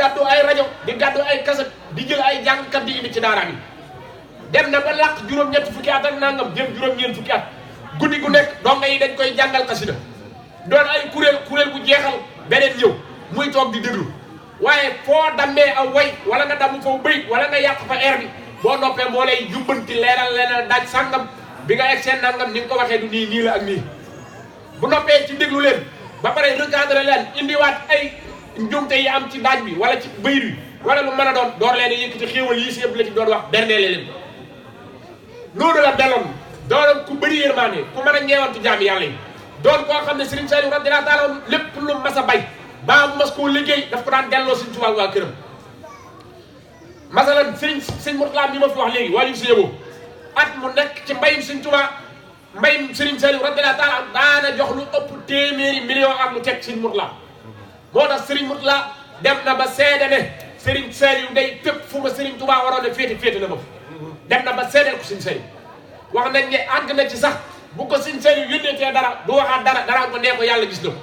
gàddu ay rajo di gàddu ay kaset di jël ay jàngkat di indi ci daara bi dem na ba làq juróom-ñetti fukki at ak nangam jëm juróom-ñeent fukki at guddi gu nekk donga yi dañ koy jàngal xasida doon ay kuréel bu jeexal beneen ñëw muy toog di déglu waaye foo dammee aw way wala nga damm foofu bëy wala nga yàq fa air bi boo noppee moo lay jubbanti leeral daaj sàngam bi nga egg seen nangam ni nga ko waxee du nii la ak nii bu noppee ci déglu leen ba pare recadré leen indiwaat ay njumte yi am ci daaj bi wala ci bëy bi wala lu mën a doon door leen yëkkati xéewal yi si yëpp la ci doon wax berneele leen noonu la meloon doon ku bëri yërmaane ku mën a ñeewantu jaami yàlla yi doon koo xam ne Serigne Saliou radiyallahu taala lépp lu mas a bay baa mu mas koo liggéey daf ko daan delloo Serigne Touba waa këram masalan Serigne Mourtala mi ma fi wax léegi waaju si yëboo at mu nekk ci mbayum Serigne Touba mbayum Serigne Saliou radiyallahu taala daana jox lu ëpp téeméeri million ak lu teg Serigne Mourtala moo tax Serigne Mourtala dem na ba seede ne Serigne Saliou day fépp fu ma Serigne Touba waroon a féete na ma dem na ba seedeel ko Serigne Saliou wax nañ ne àgg na ci sax bu ko Serigne Saliou yónneetee dara du waxaat dara ko nee ko yàlla gis na ko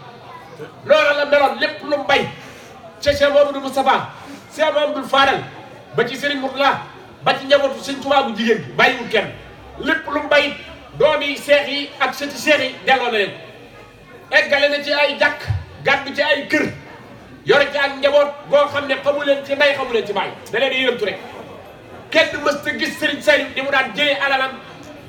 loolu la meloon lépp lu mu bay ca Cheikh Mamadou Moustapha Cheikh Mamadou Fadal ba ci Serigne Mourtala ba ci njabootu Serigne Touba bu jigéen bi bàyyiwul kenn lépp lu mu bay doomi seex yi ak sëti seex yi delloo na leen eggale na ci ay jàkk gàddu ci ay kër yore ci ak njaboot boo xam ne xamu leen ci ndey xamu leen ci bàyyi da leen di yërëmtu rek kenn mës ta gis Serigne Saliou di mu daan jëlee alalam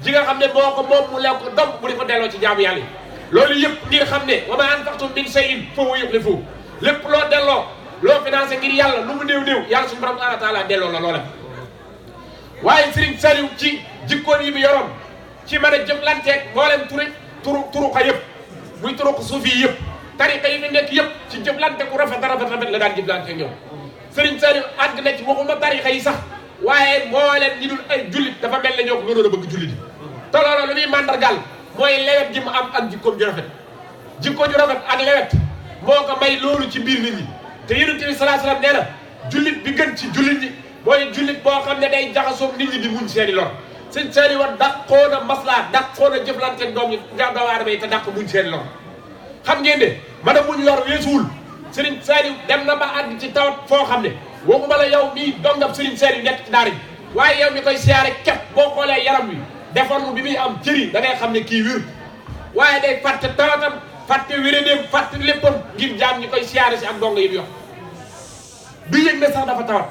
ji nga xam ne moo ko moom mu lew ko dom bu di ko delloo ci jaamu yàlla yi loolu yëpp ngir xam ne wa maa anfaqtum min shay'in fa huwa yukhlifuhu lépp loo delloo loo financé ngir yàlla lu mu néew yàlla suñu borom taala delloo la loola waaye Serigne Saliou ci jikkoon yi bi yoroon ci mën a jëflanteeg mboolem turuqa yëpp muy turuq suufi yi yëpp tariqa yi fi nekk yëpp ci jëflante ku rafet la daan jëflanteeg ñoom Serigne Saliou àgg na ci waxuma tariqa yi sax waaye mboolem ñi dul ay jullit dafa mel ne ñoo ko gënoon a bëgg jullit yi te loolu lu muy mandargal mooy lewet ji mu am ak jikkoom ju rafet jikko ju rafet ak lewet moo ko may loolu ci biir nit ñi te Yonent bi sallallahu alayhi wasallam nee na jullit bi gën ci jullit ñi mooy jullit boo xam ne day jaxasoog nit ñi di muñ seeni lor Serigne Saliou wa dàqoon a maslaa dàqoon a jëflanteeg doomu aadama yi te dàq muñ seeni lor xam ngeen ne mën a muñ lor weesuwul Serigne Saliou dem na ba àgg ci tawat foo xam ne waxuma la yow mii dongam Serigne Saliou nekk ci daara ji waaye yow mi koy siyaare képp boo xoolee yaram wi defarlu bi muy am cëri da ngay xam ne kii wér waaye day fàtte tawatam fàtte wérédeem fàtte léppam ngir jaam ñi koy siyaare si ak donga yi mu yox du yëg ne sax dafa tawat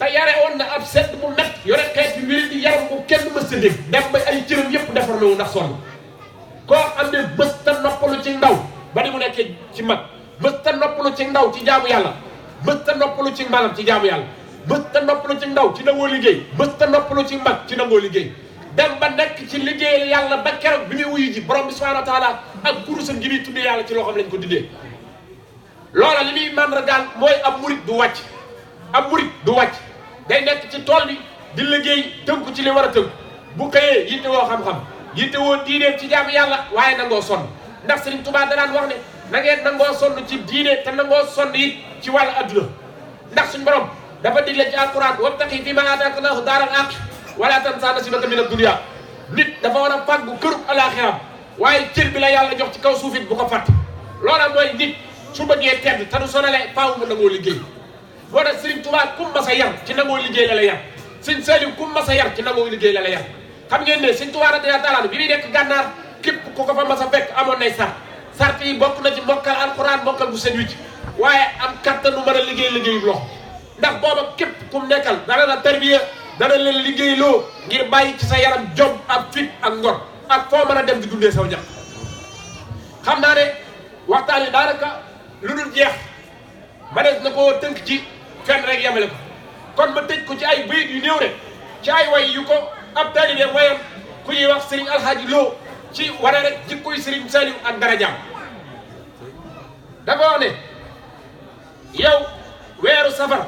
te yare woon na ab sedd mu mett yore xeet bi wéri di yaram bu kenn mës ta dégg dem ba ay cëram yëpp defarlu wu ndax sonn koo xam ne bës ta noppalu ci ndaw ba ni mu nekkee ci mag bës ta noppalu ci ndaw ci jaamu yàlla bës ta noppalu ci magam ci jaamu yàlla bës ta noppalu ci ndaw ci nangoo liggéey bës ta noppalu ci mag ci nangoo liggéey dem ba nekk ci liggéeyal yàlla ba keroog bi muy wuyu ji borom bi subhanahu wa taala ak kurusam gi muy tuddee yàlla ci loo xam lañ ko dindee loola li muy mandargaal mooy ab murit du wàcc day nekk ci tool bi di liggéey tënku ci li war a tënku bu xëyee yitte woo xam-xam yitte woo diineem ci jaamu yàlla waaye nangoo sonn ndax Serigne Touba danaan wax ne na ngeen nangoo sonn ci diine te nangoo sonn it ci wàllu adduna ndax suñu borom dafa digle ci alquran wabtaqi fi ma aataaka Allahu daaral aaxira wala tansa nasiibaka mina dunya nit dafa war a fàggu kërub alaaxiram waaye cër bi la yàlla jox ci kaw suufit bu ko fàtte loola mooy nit su bëggee tedd te du sonale faaw mu nangoo liggéey boo tax Serigne Touba kum masa yar ci nangoo liggéey la yar Serigne Saliou kum masa yar ci nangoo liggéey la yar xam ngeen ne Serigne Touba radiyallahu taala bi muy nekk gànnaar képp ku ko fa masa fekk amoon nay sart yi bokk na ci mokkal alquran mokkal bu seen wicc waaye am kattanu mën a liggéeyu loxo ndax booba képp kum nekkal dana la tarbiya dana leen liggéey loo ngir bàyyi ci sa yaram jom ak fit ak ngor ak foo mën a dem di dundee saw ñax xam naa ne waxtaan yi daanaka lu dul jeex ma des na koo tënk ci fenn rek yemale ko kon ma tëj ko ci ay bayit yu néew rek ci ay way yu ko ab taalibe wayoon ku ñuy wax Serigne Alhaaji Lo ci wane rek jikkoy Serigne Saliou ak darajaam dafa wax ne yow weeru safar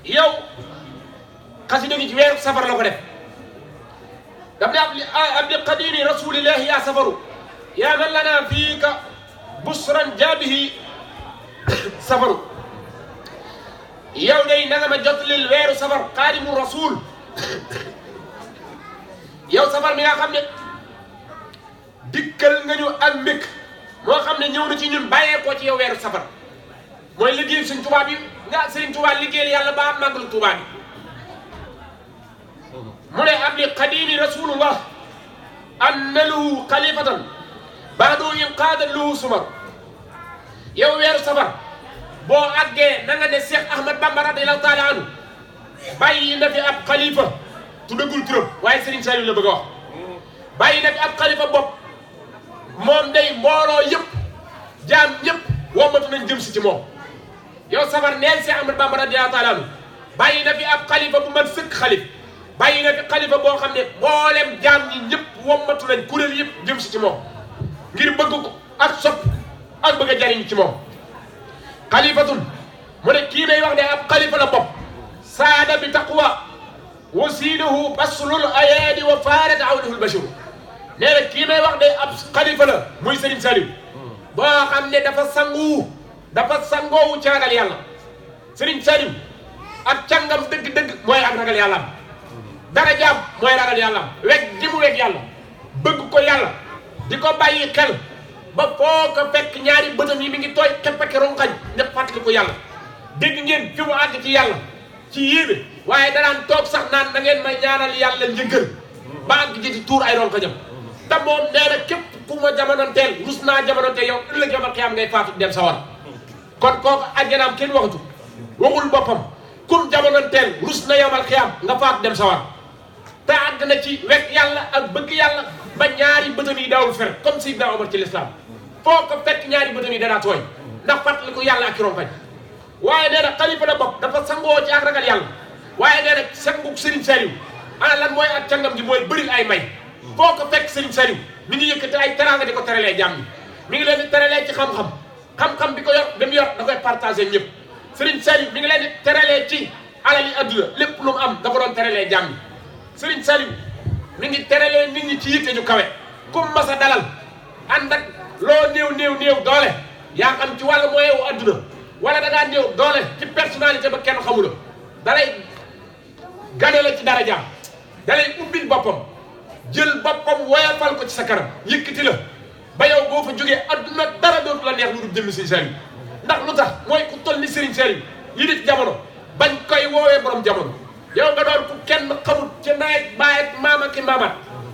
yow xasida gi ci weeru safar la ko def daf ne abdi qadiri rasulillahi ya safaru ya man lana fiika busran jaabihi safaru yow day na nga ma jotlil weeru safar xaadimu rasul yow safar mi nga xam ne dikkal nga ñu ak mbég moo xam ne ñëw na ci ñun bàyyeekoo ci yow weeru safar mooy liggéey Sëriñ Tuubaa bi nga Sëriñ Tuubaa liggéeyal yàlla ba am màggalu Tuubaa bi mu ne am li qadimi rasulullah anna lahu xalifatan baadu in qaada lahu sumar yow weeru safar boo àggee na nga ne Cheikh Ahmad Bamba radiyallahu taala anhu bàyyi na fi ab xalifa tuddagul turam waaye Serigne Saliou la bëgg a wax bàyyi na fi ab xalifa bopp moom day mbooloo yëpp jaam ñëpp wommatu nañ jëm si ci moom yow safar neel Cheikh Ahmad Bamba radiyallahu taala anhu bàyyi na fi ab xalifa bu man sëkk xalif bàyyi na fi xalifa boo xam ne mboolem jaam ñi ñëpp wommatu nañ kuréel yëpp jëm si ci moom ngir bëgg ko ak sopp ak bëgg a jariñ ci moom xalifatun mu ne kii may wax de ab xalifa la bopp saada bi taqwa wasiiluhu baslul ayaadi wa faarat awlihul bashiru nee na kii may wax de ab xalifa la muy Serigne Saliou boo xam ne dafa sangoowu ci ragal yàlla Serigne Saliou ak càngam dëgg-dëgg mooy ak ragal yàlla dara jaam mooy ragal yàlla weg gi mu weg yàlla bëgg ko yàlla di ko bàyyi xel ba foo ko fekk ñaari bëtam yi mi ngi tooy xepp ak rongañ ndax fàttali ko yàlla dégg ngeen fi mu àgg ci yàlla ci yéebe waaye danaan toog sax naan da ngeen may ñaanal yàlla njëggal ba àgg ji di tuur ay rongañam te moom nee na képp ku ma jamonoonteel rus naa jamonoonteel yow ëllëg yomal xiyaam ngay faatu dem sa war kon kooku àjjanaam kenn waxatu waxul boppam kum jamonoonteel rus na yomal xiyaam nga faatu dem sa war te àgg na ci wekk yàlla ak bëgg yàlla ba ñaari bëtam yi daawul fer comme Seydina Omar ci l'islam foo ko fekk ñaari bëtam yi danaa tooy ndax fàttali ko yàlla ak rongañ waaye nee na xalifa la bopp dafa sangoo ci ak ragal yàlla waaye nee na sanguk Serigne Saliou ana lan mooy ak cangam gi mooy bëri ay may foo ko fekk Serigne Saliou mi ngi yëkkati ay teraanga di ko teralee jàmm ñi mi ngi leen di teralee ci xam-xam bi ko yor bi mu yor da koy partagé ñëpp Serigne Saliou mi ngi leen di teralee ci alali adduna lépp lu mu am da ko doon teralee jàmm ñi Serigne Saliou mi ngi teralee nit ñi ci yitte ju kawe comme masa dalal ànd ak loo néew doole yaa xam ci wàllu moyen wu adduna wala da ngaa néew doole ci personnalité ba kenn xamula dalay gane la ci darajaam dalay ubbil boppam jël boppam woyafal ko ci sa kanam yëkkati la ba yow boo fa jógee adduna dara dootu la neex lu dul jëmmi Serigne Saliou ndax lu tax mooy ku toll ni Serigne Saliou yi di jamono bañ koy woowee borom jamono yow nga doon ku kenn xamul ci nawet baayet maama ki maamat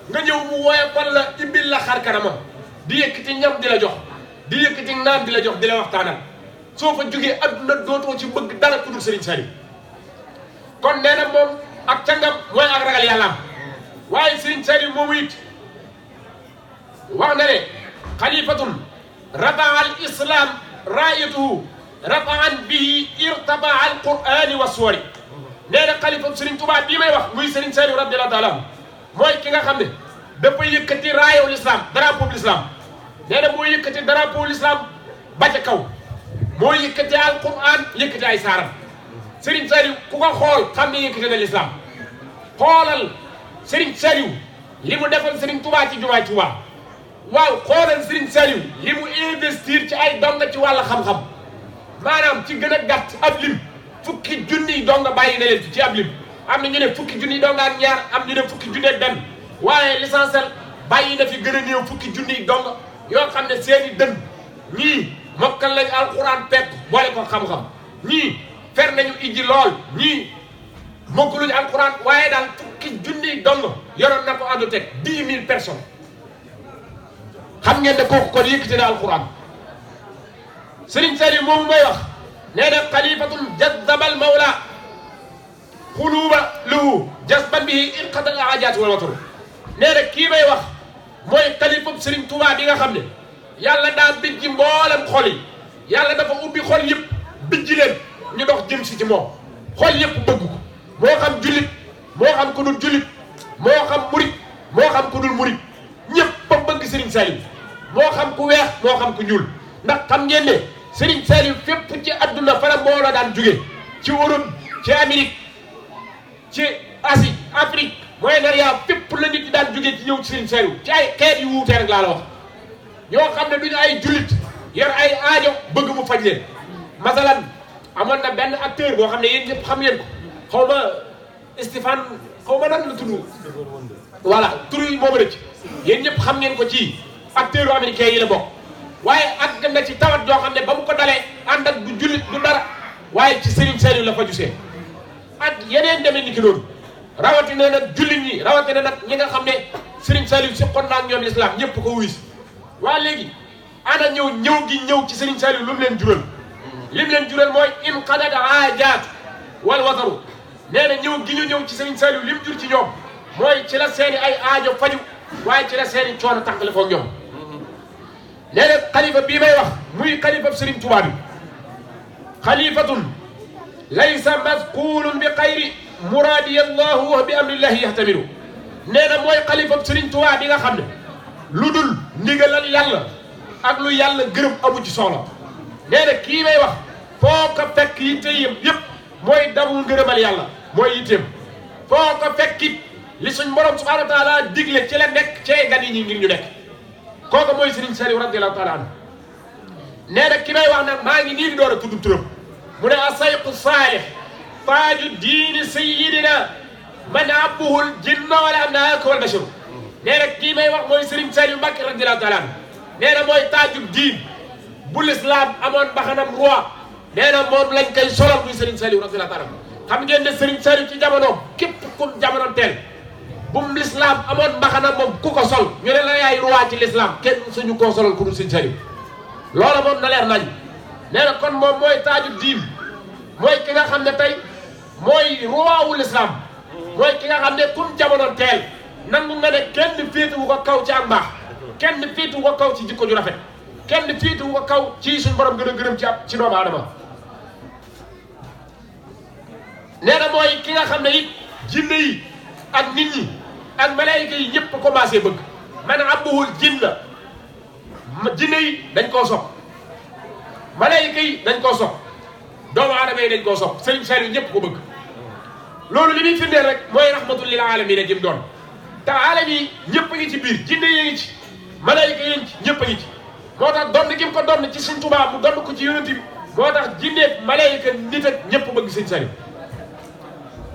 nga ñëw mu woyafal la ibbil la xar kanamam di yëkkati ñam di la jox di yëkkati naan di la jox di la waxtaanal soo fa jógee adduna dootoo ci bëgg dara ku dul Serigne Saliou kon nee na moom ak cangam mooy ak ragal yàllaam waaye Serigne Saliou moomu it wax na ne xalifatun rafaa al islam raayatuhu rafaan bihi irtabaa al qurani wa suwari nee na xalifa Serigne Touba bii may wax muy Serigne Saliou radiyallahu taala mooy ki nga xam ne dafa yëkkati raayaw l'islam drapeau l'islam nee na moo yëkkati drapeau l'islam ba ca kaw moo yëkkati al quran yëkkati ay saaram Serigne Saliou ku ko xool xam ne yëkkati na l'islam xoolal Serigne Saliou li mu defal Serigne Touba ci jumaay Touba waaw xoolal Serigne Saliou li mu investir ci ay donga ci wàllu xam-xam maanaam ci gën a gàtt ab lim fukki junniy donga bàyyi na leen ci ab lim am na ñu ne fukki junniy donga ak ñaar am ñu ne fukki junni ak benn waaye l'essentiel bàyyi na fi gën a néew fukki junniy donga yoo xam ne seeni dën ñii mokkal lañ alxuraan pekk boole ko xam-xam ñii fer nañu ijji lool ñii mokkuluñ alxuraan waaye daal fukki junniy donga yoroon na ko àndu teg 10 000 personnes xam ngeen ne kooku kon yëkkati na alxuraan Serigne Saliou moomu may wax nee na xalifatun jazzabal mawla xuluuba lahu jazban bihi inqadal aajaat wal watar nee na kii may wax mooy xalifab Serigne Touba bi nga xam ne yàlla daa bijji mboolem xol yi yàlla dafa ubbi xol yëpp bijji leen ñu dox jëm si ci moom xol yëpp bëgg ko moo xam jullit moo xam ku dul jullit moo xam murit moo xam ku dul murit ñëpp ba bëgg Serigne Saliou moo xam ku weex moo xam ku ñuul ndax xam ngeen ne Serigne Saliou fépp ci adduna fa la mbooloo daan jóge ci Europe ci Amérique ci Asie Afrique Moyen-Orient fépp la nit ñi daan jóge ci ñëw ci Serigne Saliou ci ay xeet yu wuutee rek laa la wax ñoo xam ne duñu ay jullit yor ay aajo bëgg mu faj leen masalan amoon na benn acteur boo xam ne yéen ñëpp xam ngeen ko xaw ma Stéphane xaw ma nan la tudd voilà tur yi moom rek yéen ñëpp xam ngeen ko ci acteur américain yi la bokk waaye ak àgg na ci tawat joo xam ne ba mu ko dalee ànd ak du jullit du dara waaye ci Serigne Saliou la fa jusee ak yeneen demee ni ki noonu rawatina nag jullit ñi rawatina nag ñi nga xam ne Serigne Saliou si xon naa ak ñoom l'islam ñëpp ko wuyu si waa léegi ana ñëw gi ñëw ci Serigne Saliou lu mu leen jural lim leen jural mooy inqadat aajaat wal wataru nee na ñëw gi ñu ñëw ci Serigne Saliou lim jur ci ñoom mooy ci la seeni ay aajo faju waaye ci la seeni coono tàqale foog ñoom nee na xalifa bii may wax muy xalifa Serigne Touba bi xalifatun laysa masqulun bi xayri muraadi allahu wa bi amrillahi yahtamiru nee na mooy xalifa Serigne Touba bi nga xam ne lu dul ndigalal yàlla ak lu yàlla gërëm amu ci soxla nee na kii may wax foo ko fekk yitteem yëpp mooy damu ngërëmal yàlla mooy yitteem foo ko fekkit li suñ borom subhanahu wa taala digle ci la nekk cee gan yi ñi ngir ñu nekk kooku mooy Serigne Saliou radiyallahu taala anhu nee na ki may wax nag maa ngi nii di door a tudd turam mu ne asayqu saalih taaju diini sayidina man abbuhul jinna wala amnaaka wal basharu nee na kii may wax mooy Serigne Saliou Mbacké radiyallahu taala anhu nee na mooy taaju diin bu l'islam amoon mbaxanam roi nee na moom lañ koy solal muy Serigne Saliou radiyallahu taala anhu xam ngeen ne Serigne Saliou ci jamonoom képp ku jamonoom teel bum l'islam amoon mbaxanam moom ku ko sol ñu ne la yaay roi ci l'islam kenn suñu koo solal ku dul Serigne Saliou loola moom na leer nañ nee na kon moom mooy taaju diin mooy ki nga xam ne tey mooy roi wu l'islam mooy ki nga xam ne kum jamonoom teel nangu nga ne kenn féetuwu ko kaw ci ak mbaax kenn féetuwu ko kaw ci jikko ju rafet kenn féetuwu ko kaw ci suñu borom gën a gërëm ci doomu aadama nee na mooy ki nga xam ne it jinne yi ak nit ñi ak malaayika yi ñëpp commencé bëgg man abbuhul jinna jinne yi dañ koo sopp malaayika yi dañ koo sopp doomu aadama yi dañ koo sopp Serigne Saliou ñëpp ko bëgg loolu li muy firndeel rek mooy rahmatul lil alamin jëm doon te alam yi ñëpp a ngi ci biir jinne yi ngi ci malaayika yi ngi ci ñëpp a ngi ci moo tax donn gi mu ko donn ci Serigne Touba mu donn ko ci yonent bi moo tax jinne malaayika nit ak ñëpp bëgg Serigne Saliou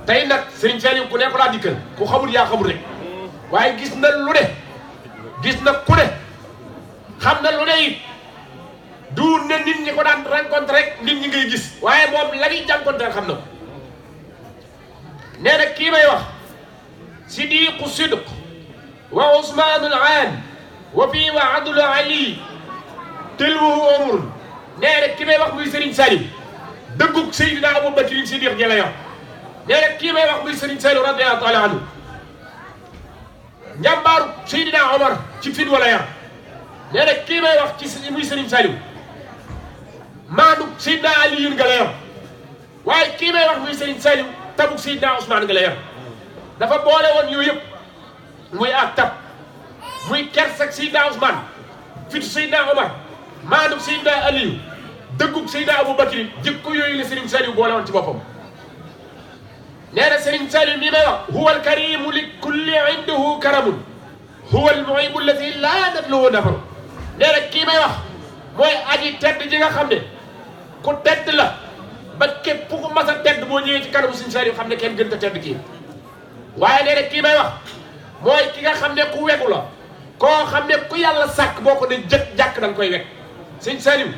tey nag Serigne Saliou ku nekk laa dikkal ku xamul yaa xamul rek waaye gis na lu ne gis na ku ne xam na lu ne it du ne nit ñi ko daan rencontre rek nit ñi ngay gis waaye moom la ñuy jànkonteel xam na ko nee na kii may wax sidiqu sidq wa usmanul aan wa fii wa adlu ali tilwuhu umur nee na kii may wax muy Serigne Saliou dëggug Seydina Aboubacar Sidiq jëla yor nee na kii may wax muy Serigne Saliou radiyallahu taala anhu njàmbaaru Seydina Omar ci fit wala yar nee na kii may wax ci muy Serigne Saliou maandu Seydina Aliyu nga la yor waaye kii may wax muy Serigne Saliou tabuk Seydina Ousmane nga la yor dafa boole woon yooyu yëpp muy ak tab muy kersak Seydina Ousmane fitu Seydina Omar maandu Seydina Aliyu dëggug Seydina Aboubacar jikko yooyu la Serigne Saliou boole woon ci boppam nee na Serigne Saliou mii may wax huwa alkarimu li kulli indahu karamun huwa almuhibu allati laa natluhu nafaru nee na kii may wax mooy aji tedd ji nga xam ne ku tedd la ba képp ku mas a tedd boo ñëwee ci kanamu Serigne Saliou xam ne kenn gën a tedd kii waaye nee na kii may wax mooy ki nga xam ne ku wegu la koo xam ne ku yàlla sàkk boo ko ne jëkk jàkk da nga koy weg Serigne Saliou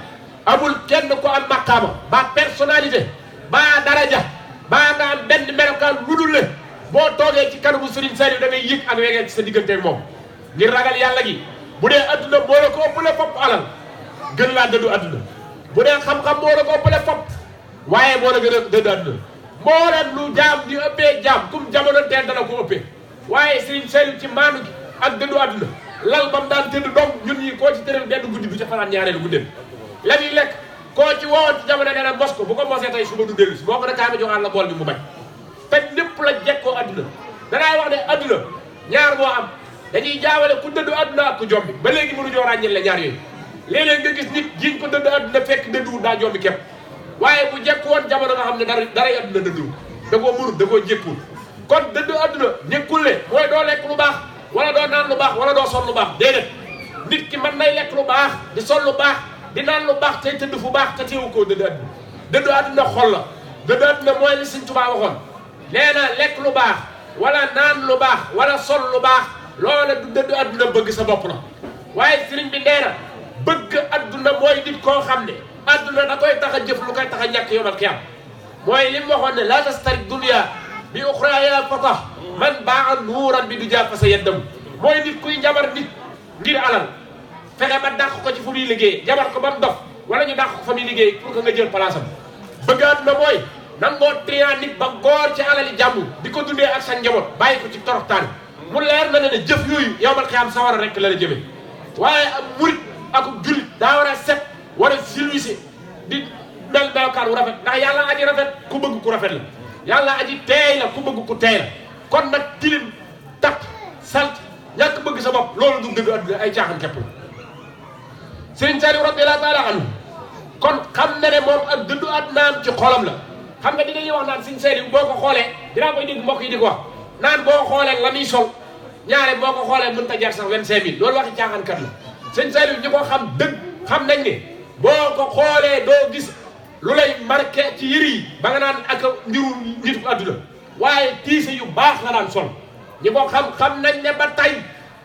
amul kenn ku am maqaama ba personnalité ba daraja baa nga am benn melokaan lu dul le boo toogee ci kanamu Serigne Saliou da ngay yëg ak wegeel ci sa diggante ak moom ngir ragal yàlla gi bu dee adduna moo la ko ëppale fopp alal gën laa dëddu adduna bu dee xam-xam moo la ko ëppale fopp waaye moo la gën a dëddu adduna moo leen lu jaam di ëppee jaam kum jamono teel dana ko ëppee waaye Serigne Saliou ci maanu gi ak dëddu adduna lal bam daan tëdd dong ñun ñi koo ci tëral benn guddi du ca fanaan ñaareelu guddeem la ñuy lekk koo ci woowoon ci jamono nee na mos ko bu ko mosee tey suba du dellu si boo ko ne kaay ma joxaan la bool bi mu bañ te lépp la jekkoo adduna danaay wax ne adduna ñaar moo am dañuy jaawale ku dëddu adduna ak ku jombi ba léegi mënuñoo ràññeel la ñaar yooyu léeg-léeg nga gis nit jiñ ko dëddu adduna fekk dëdduwul daa jombi képp waaye bu jekk woon jamono nga xam ne daray adduna dëdduwul da koo mënut da koo jékkuwul kon dëddu adduna nekkul ne mooy doo lekk lu baax wala doo naan lu baax wala doo sol lu baax déedéet nit ki mën nay lekk lu baax di sol lu baax di naan lu baax tey tëdd fu baax te teewu koo dëddu adduna dëddu adduna xol la dëddu adduna mooy li Sëñ Tuubaa waxoon nee na lekk lu baax wala naan lu baax wala sol lu baax loola du dëddu adduna bëgg sa bopp la waaye sëriñ bi nee na bëgg adduna mooy nit koo xam ne adduna da koy tax a jëf lu koy tax a ñàkk yawmal qiyaam mooy li mu waxoon ne laa tastari dunya bi uxraa yaa fatah man baa nuuran bi du jaa fa sa yeddam mooy nit kuy jabar nit ngir alal fexe ba dàq ko ci fu muy liggéey jabar ko ba mu dof wala ñu dàq ko fa muy liggéey pour que nga jël place am bëgg adduna mooy nangoo trian nit ba góor ci alali jàmm di ko dundee ak sa njaboot bàyyi ko ci toroxtaan mu leer na ne jëf yooyu yawmal qiyaam sawara rek la la jëmee waaye am murit ak jullit daa war a set war a silwise di mel melokaan wu rafet ndax yàlla aji rafet ku bëgg ku rafet la yàlla aji teey la ku bëgg ku teey la kon nag tilim tap salt ñàkk bëgg sa bopp loolu du dëgg adduna ay caaxaan képp la Sëriñ Saliou radiyallahu taala anhu kon xam na ne moom ak dëddu addunaam ci xolam la xam nga dinañuy wax naan Sëriñ Saliou boo ko xoolee dinaa koy dégg mbokk yi di ko wax naan boo xoolee la muy sol ñaare boo ko xoolee mën ta jar sax 25000 loolu waxi caaxaankat la Sëriñ Saliou ñu ko xam dëgg xam nañ ne boo ko xoolee doo gis lu lay marqué ci yëri yi ba nga naan ak mbiru nitu adduna waaye tiise yu baax la daan sol ñi ko xam nañ ne ba tey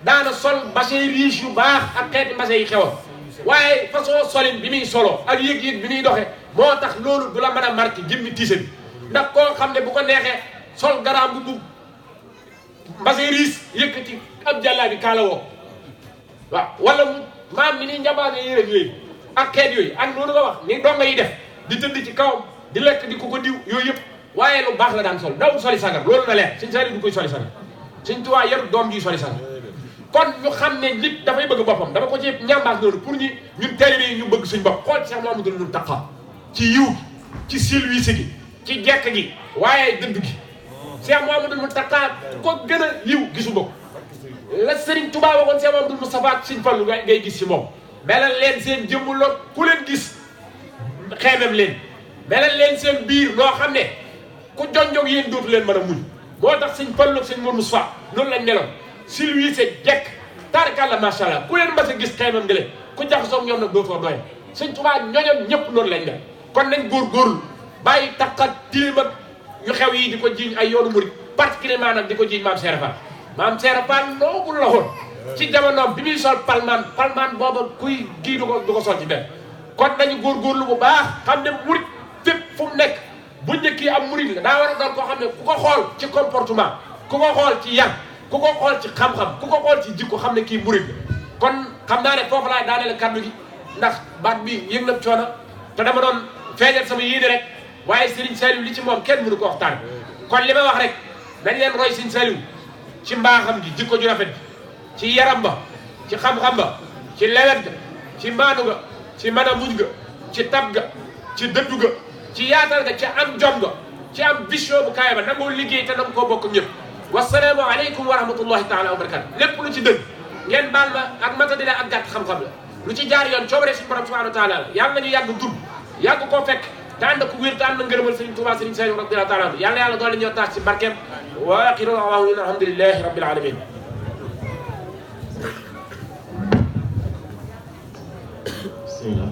daana sol mbase riche yu baax ak xeeti mbase yi xewal waaye façon solin bi muy solo ak yëg-yëg bi muy doxee moo tax loolu du la mën a marqué jëmmi tiise bi ndax koo xam ne bu ko neexee sol garaam bu bugg mbase riche yëkkati ab jàllaa bi kaala woo waaw wala mu maam mi ni njabaane yére yooyu ak xeet yooyu ak noonu nga wax ni donga yi def di tëdd ci kawam di lekk di ko diw yooyu yëpp waaye lu baax la daan sol daw soli sagar loolu na leer Sëñ Saliou du koy soli sagar Sëñ Tuubaa yaru doom ji soli sagar kon ñu xam ne nit dafay bëgg boppam dama ko ci ñambaas noonu pour ñun taalibe yi ñu bëgg suñ bopp xool Cheikh Mamadou Mountakha ci yiw gi ci silwiise gi ci jekk gi waaye dëdd gi Cheikh Mamadou Mountakha ko gën a yiw gisu bokk la Serigne Touba waxoon Cheikh Mamadou Moustapha ak Sëñ Fallu ngay gis ci moom melal leen seen jëmm lool ku leen gis xeemem leen melal leen seen biir loo xam ne ku jonjog yéen dootu leen mën a muñ moo tax Sëñ Fallu ak Sëñ Moustapha noonu lañ meloon silwiise jekk tarkalla macha allah ku leen mas a gis xeemem nga leen ku jaxasoo ñoom nag dootoo doy Sëñ Touba ñoñom ñëpp noonu lañ mel kon nañ góorgóorlu bàyyi takkat tilim ak yu xew yi di ko jiiñ ay yoonu murid particulièrement nag di ko jiiñ maam Serap Fall maam Serap Fall noobul la woon ci jamonoom bi muy sol palmaan booba kuy kii du ko sol ci benn kon nañu góorgóorlu bu baax xam ne murid fépp fu mu nekk bu njëkk am murid la daa war a doon koo xam ne ku ko xool ci comportement ku ko xool ci yar ku ko xool ci xam-xam ku ko xool ci jikko xam ne kii murid la kon xam naa ne foofu laay daaneel kaddu gi ndax baat bi yëg na coono te dama doon feeñal sama yéene rek waaye Serigne Saliou li ci moom kenn mënu ko waxtaan kon li ma wax rek nañ leen roy Serigne Saliou ci mbaaxam gi jikko ju rafet ci yaram ba ci xam-xam ba ci lewet ga ci maanu ga ci mën a muñ ga ci tab ga ci dëddu ga ci yaatal ga ci am jom ga ci am vision bu kaay ba nangoo liggéey te nanga koo bokk ñëpp wasalaamu aleykum wa rahmatullahi taala wa barakatu lépp lu ci dëgg ngeen baal ma ak matadi la ak gàtt xam-xam la lu ci jaar yoon coobare suñu borom subhanahu wa taala la yàlla nañu yàgg dund yàgg koo fekk te ànd ko wér te ànd na ngërëmal Serigne Touba Serigne Saliou radiyallahu taala anhu yàlla yàlla doole ñoo taas ci barkeem wa axiru da'waahum alhamdulillahi rabbil alamin bismillah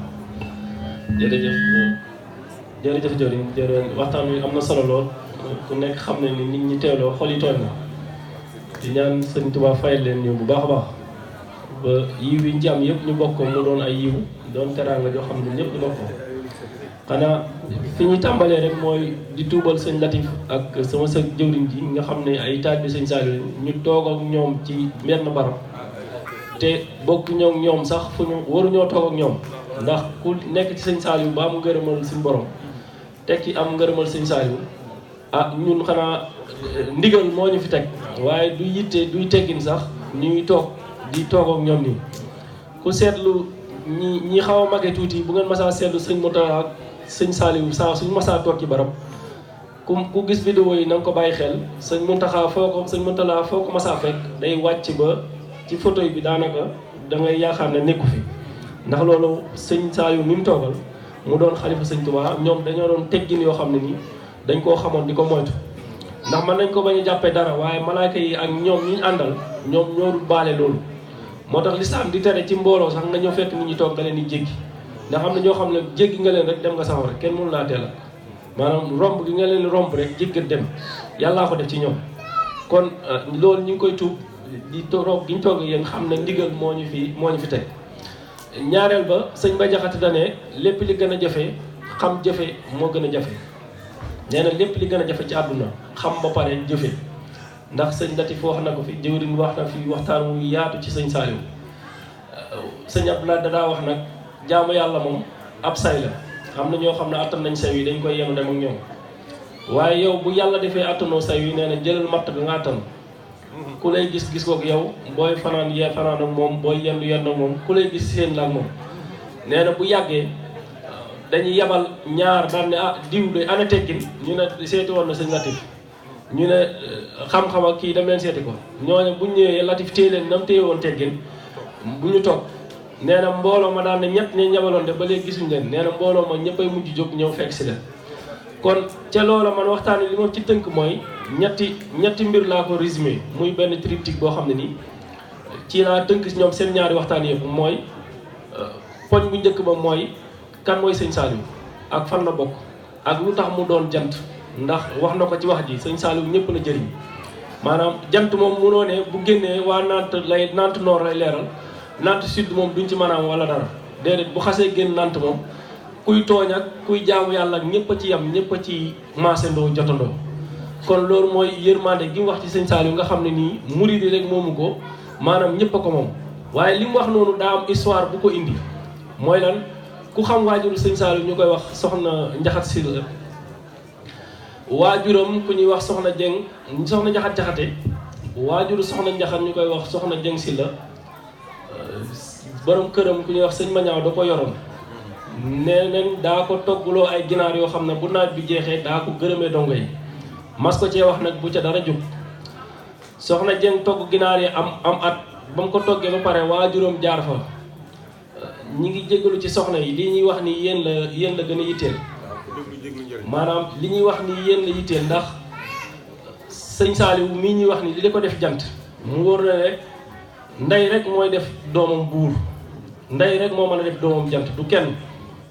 jërëjëf jërëjëf waxtaan wi am na solo lool ku nekk xam ne ni nit ñi teewloo xol yi tooy na di ñaan Sëriñ Tuubaa fayal leen ñu bu baax a baax ba yiw yi ñu ci am yëpp ñu bokk mu doon ay yiw doon teraanga joo xam ne ñëpp di bokk xanaa fi ñu tàmbalee rek mooy di tuubal sëñ Latif ak sama sëñ jëwriñ ji nga xam ne ay taalibe sëñ Saliou ñu toog ak ñoom ci benn barab te bokk ñoom sax fu ñu waruñoo toog ak ñoom ndax ku nekk ci sëñ Saliou ba am ngërëmal suñu borom teg ci am ngërëmal sëñ Saliou ñun xanaa ndigal moo ñu fi teg waaye du yitte duy teggin sax ñuy toog di toog ak ñoom nii ku seetlu ñi xaw a mage tuuti bu ngeen masaa seetlu sëñ Moutala ak sëñ Saliou saa suñu masaa toog ci barab ku gis vidéo yi na nga ko bàyyi xel sëñ Mountakha sëñ Moutala foo ko masaa fekk day wàcc ba ci photo bi daanaka da ngay yaakaar ne nekku fi ndax loolu sëñ Saliou mi mu toogal mu doon xalifa sëñ Touba ñoom dañoo doon teggin yoo xam ne nii dañ koo xamoon di ko moytu ndax mën nañ ko bañ a jàppee dara waaye malaaka yi ak ñoom ñi ñu àndal ñoom ñoo dul baale loolu moo tax lislaam di tere ci mbooloo sax nga ñëw fekk nit ñi toog nga leen di jéggi ndax xam ne ñoo xam ne jéggi nga leen rek dem nga sawar kenn mënu laa teel maanaam romb gi nga leen romb rek jéggat dem yàllaa ko def ci ñoom kon loolu ñu ngi koy tuub di toog gi ñu toog yéen xam ne ndigal moo ñu fi teg ñaareel ba sëñ Ba Jaxate dane lépp li gën a jafe xam jëfe moo gën a jafe nee na lépp li gën a jafe ci àdduna xam ba pare jëfe ndax sëñ Latif wax na ko fi jëwriñ wax na fi waxtaan wu yaatu ci sëñ Saliou sëñ Abdoulaye dadaa wax nag jaamu yàlla moom ab say la am na ñoo xam ne attan nañ say yi dañ koy yenu dem ak ñoom waaye yow bu yàlla defee attanoo say yi nee na jëlal matt ga nga attan ku lay gis kook yow booy fanaan fanaan ak moom booy yendu ak moom ku lay gis seen la ak moom nee na bu yàggee dañuy yebal ñaar daan ne diw de ana teggin ñu ne seeti woon na sëñ Latif ñu ne xam-xam ak kii dem leen seeti ko ñooñu bu ñu ñëwee Latif téye leen nam téye woon teggin bu ñu toog nee na mbooloo ma daan ne ñett ñi ñabaloon de ba léegi gisuñu leen nee na mbooloo ma ñëppay mujj jóg ñëw fekk si leen kon ca loola man waxtaan wi li ma ci tënk mooy ñetti mbir laa ko résumé muy benn triptyque boo xam ne nii ci laa tënk ñoom seen ñaari waxtaan yëpp mooy poñ bu njëkk ba mooy kan mooy sëñ Saliou ak fan la bokk ak lu tax mu doon jant ndax wax na ko ci wax ji sëñ Saliou ñëpp la jëriñ maanaam jant moom munoo ne bu génnee waa Nant Nord lay leeral Nant Sud moom duñ ci mën a am wala dara déedéet bu xasee génn Nant moom kuy tooñ ak kuy jaamu yàlla ak ñëpp a ci yam ñëpp a ci maasandoo jotandoo kon loolu mooy yërmande gi mu wax ci sëñ Saliou nga xam ne nii murid yi rek moomu ko maanaam ñëpp a ko moom waaye li mu wax noonu daa am histoire bu ko indi mooy lan ku xam waajuru sëñ Saliou ñu koy wax soxna Njaxat Sylla waajuram ku ñuy wax soxna Njaxat Jaxate waajuru soxna Njaxat ñu koy wax soxna Jeng Sylla borom këram ku ñuy wax sëñ Mañaaw da ko yoroon nee nañ daa ko togguloo ay ginaar yoo xam ne bu naaj bi jeexee daa ko gërëmee dongo yi mas ko cee wax nag bu ca dara jóg soxna Jeng togg ginaar yi am at ba mu ko toggee ba pare waajuram jaar fa ñi ngi jégalu ci soxna yi li ñuy wax ni yéen la gën a yitteel maanaam li ñuy wax ni yéen la yitteel ndax sëñ Saliou mii ñuy wax ni li ko def jant mu wóor na ne ndey rek mooy def doomam buur ndey rek moo mën a def doomam jant du kenn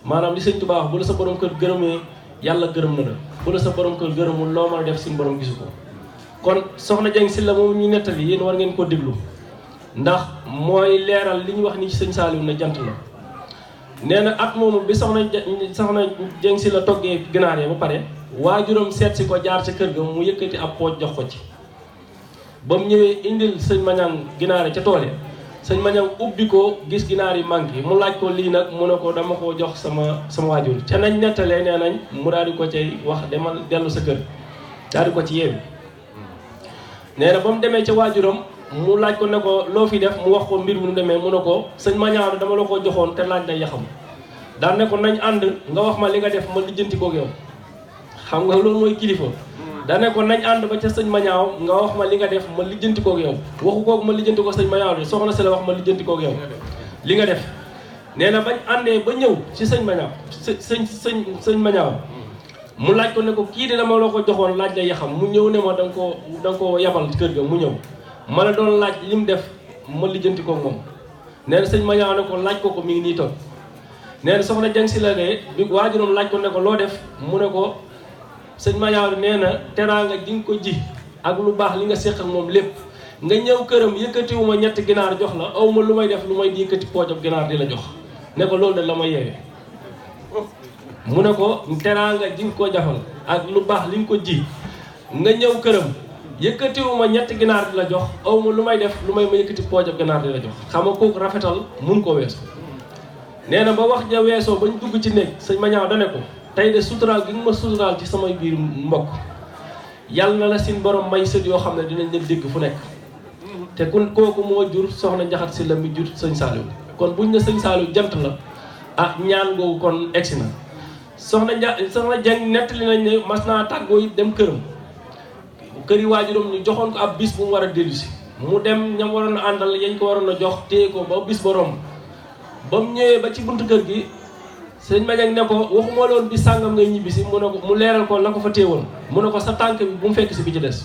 maanaam li sëñ Tuubaa wax bu la sa borom kër gërëmee yàlla gërëm na la bu la sa borom kër gërëmul loo mën a def suñu borom gisu ko kon soxna Jeng Sylla moom ñu nettali yéen war ngeen ko déglu ndax mooy leeral li ñu wax ni ci sëñ Saliou na jant la nee na at moomu bi soxna Jeng Sylla toggee ginaar yi ba pare waajuram seet si ko jaar ca kër ga mu yëkkati ab pooj jox ko ci ba mu ñëwee indil sëñ Mañang ginaar yi ca tool yi sëñ Mañang ubbi ko gis ginaar yi manqué mu laaj ko lii nag mu ne ko dama ko jox sama waajur ca nañ nettalee nee nañ mu daal di ko cay wax demal dellu sa kër daal di ko ci yeewi nee na ba mu demee ca waajuram mu laaj ko ne ko loo fi def mu wax ko mbir mu nu demee mu ne ko sëñ Mañaaw dama la ko joxoon te laaj day yaxam daan ne ko nañ ànd nga wax ma li nga def ma lijjanti koog yow xam nga loolu mooy kilifa daan ne ko nañ ànd ba ca sëñ Mañaaw nga wax ma li nga def ma lijjanti koog yow waxu koog ma lijjanti ko sëñ Mañaaw de soxna si la wax ma lijjanti koog yow li nga def nee na bañ àndee ba ñëw ci sëñ Mañaaw sëñ Mañaaw mu laaj ko ne ko kii de dama la ko joxoon laaj day yaxam mu ñëw ne ma da nga ko yabal ci kër ga mu ñëw ma la doon laaj li mu def ma lijjanti ko moom nee na sëñ Mañaaw ne ko laaj ko mi ngi nii toog nee na soxna Jeng Sylla de bi waajuram laaj ko ne ko loo def mu ne ko sëñ Mañaaw nee na teraanga ji nga ko ji ak lu baax li nga séq ak moom lépp nga ñëw këram yëkkatiwuma ñetti ginaar jox la aw ma lu may def lu may di yëkkati poojab ginaar di la jox ne ko loolu de la ma yeewee mu ne ko teraanga ji nga ko jafal ak lu baax li nga ko ji nga ñëw këram yëkkatiwuma ñetti ginaar di la jox aw ma lu may def lu may ma yëkkati poojab ginaar di la jox xam nga kooku rafetal mun koo weesu nee na ba wax ja weesoo bañ dugg ci néeg sëñ Mañaaw dane ko tey de suturaal gi nga ma suturaal ci samay biir mbokk yàlla na la sin borom may sët yoo xam ne dinañ leen dégg fu nekk te kooku moo jur soxna Njaxat Sylla mi jur sëñ Saliou kon buñ ne sëñ Saliou jant la ñaan googu kon egsi na soxna Jeng nettali nañ ne mas naa tàggoo it dem këram këri waajuram ñu joxoon ko ab bis bu mu war a dellusi mu dem ñam waroon a àndal yañ ko waroon a jox téye ko ba bis ba romb ba mu ñëwee ba ci buntu kër gi sëñ Mañang ne ko waxuma loon bi sàngam ngay ñibbisi mu ne ko mu leeral ko la ko fa téewoon mu ne ko sa tànk bi bu mu fekk si bi ci des